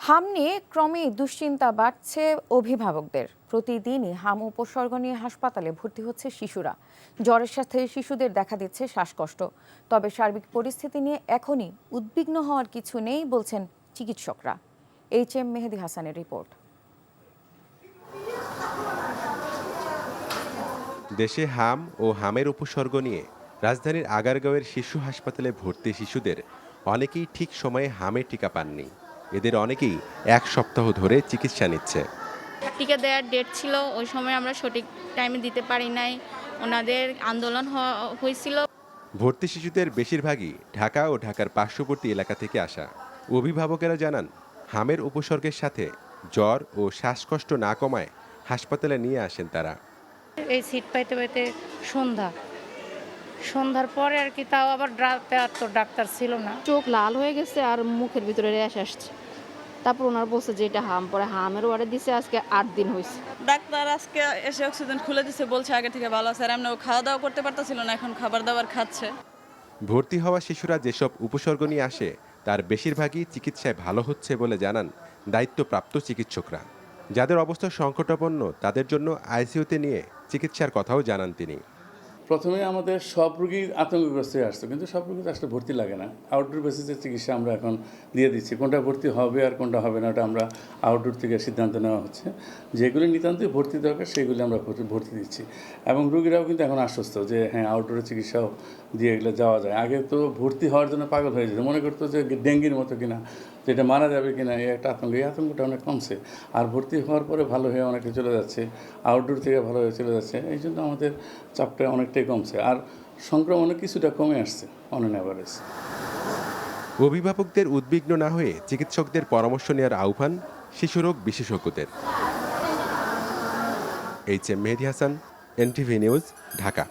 হাম নিয়ে ক্রমেই দুশ্চিন্তা বাড়ছে অভিভাবকদের। প্রতিদিনই হাম উপসর্গ নিয়ে হাসপাতালে ভর্তি হচ্ছে শিশুরা। জ্বরের সাথে শিশুদের দেখা দিচ্ছে শ্বাসকষ্ট। তবে সার্বিক পরিস্থিতি নিয়ে এখনই উদ্বিগ্ন হওয়ার কিছু নেই বলছেন চিকিৎসকরা। HM মেহেদী হাসানের রিপোর্ট। দেশে হাম ও হামের উপসর্গ নিয়ে রাজধানীর আগারগাঁওয়ের শিশু হাসপাতালে ভর্তি শিশুদের অনেকেই ঠিক সময়ে হামের টিকা পাননি। এদের অনেকেই এক সপ্তাহ ধরে চিকিৎসা নিচ্ছে। টিকা দেওয়ার ডেট ছিল, ওই সময় আমরা সঠিক টাইমে দিতে পারি নাই। ওনাদের আন্দোলন হয়েছিল। ভর্তি শিশুদের বেশিরভাগই ঢাকা ও ঢাকার পার্শ্ববর্তী এলাকা থেকে আসা। অভিভাবকেরা জানান, হামের উপসর্গের সাথে জ্বর ও শ্বাসকষ্ট না কমায় হাসপাতালে নিয়ে আসেন তারা। এই সিট পাইতে পাইতে সন্ধ্যার পরে আর কি, তাও আবার তো ডাক্তার ছিল না। চোখ লাল হয়ে গেছে আর মুখের ভিতরে র্যাশ আসছে। তারপর ওনার বলছে যে এটা হাম, পরে হামের ওয়ার্ডে দিছে। আজকে 8 দিন হয়েছে। ডাক্তার আজকে এসে অক্সিজেন খুলে দিছে, বলছে আগে থেকে ভালো আছে। আর এমনিও খাওয়া দাওয়া করতে পারতেছিল না, এখন খাবার দাবার খাচ্ছে। ভর্তি হওয়া শিশুরা যেসব উপসর্গ নিয়ে আসে তার বেশিরভাগই চিকিৎসায় ভালো হচ্ছে বলে জানান দায়িত্বপ্রাপ্ত চিকিৎসকরা। যাদের অবস্থা সংকটাপন্ন তাদের জন্য আইসিইউতে নিয়ে চিকিৎসার কথাও জানান তিনি। প্রথমে আমাদের সব রোগী আতঙ্কগ্রস্ত হয়ে আসতো, কিন্তু সব রোগী আসলে ভর্তি লাগে না। আউটডোর বেসিসের চিকিৎসা আমরা এখন দিয়ে দিচ্ছি। কোনটা ভর্তি হবে আর কোনটা হবে না ওটা আমরা আউটডোর থেকে সিদ্ধান্ত নেওয়া হচ্ছে। যেগুলি নিতান্তই ভর্তি দরকার সেগুলি আমরা ভর্তি দিচ্ছি। এবং রোগীরাও কিন্তু এখন আশ্বস্ত যে হ্যাঁ, আউটডোরে চিকিৎসাও দিয়ে এগুলো যাওয়া যায়। আগে তো ভর্তি হওয়ার জন্য পাগল হয়ে যেত, মনে করতো যে ডেঙ্গির মতো কিনা, যে এটা মারা যাবে কিনা, এই একটা আতঙ্ক। এই আতঙ্কটা অনেক কমছে। আর ভর্তি হওয়ার পরে ভালো হয়ে অনেকে চলে যাচ্ছে, আউটডোর থেকে ভালো হয়ে চলে যাচ্ছে। এই জন্য আমাদের চাপটা অনেকটাই কমছে, আর সংক্রমণও কিছুটা কমে আসছে অন অ্যান অ্যাভারেজ। অভিভাবকদের উদ্বিগ্ন না হয়ে চিকিৎসকদের পরামর্শ নেওয়ার আহ্বান শিশুরোগ বিশেষজ্ঞদের। HM মেহেদী হাসান, NTV নিউজ, ঢাকা।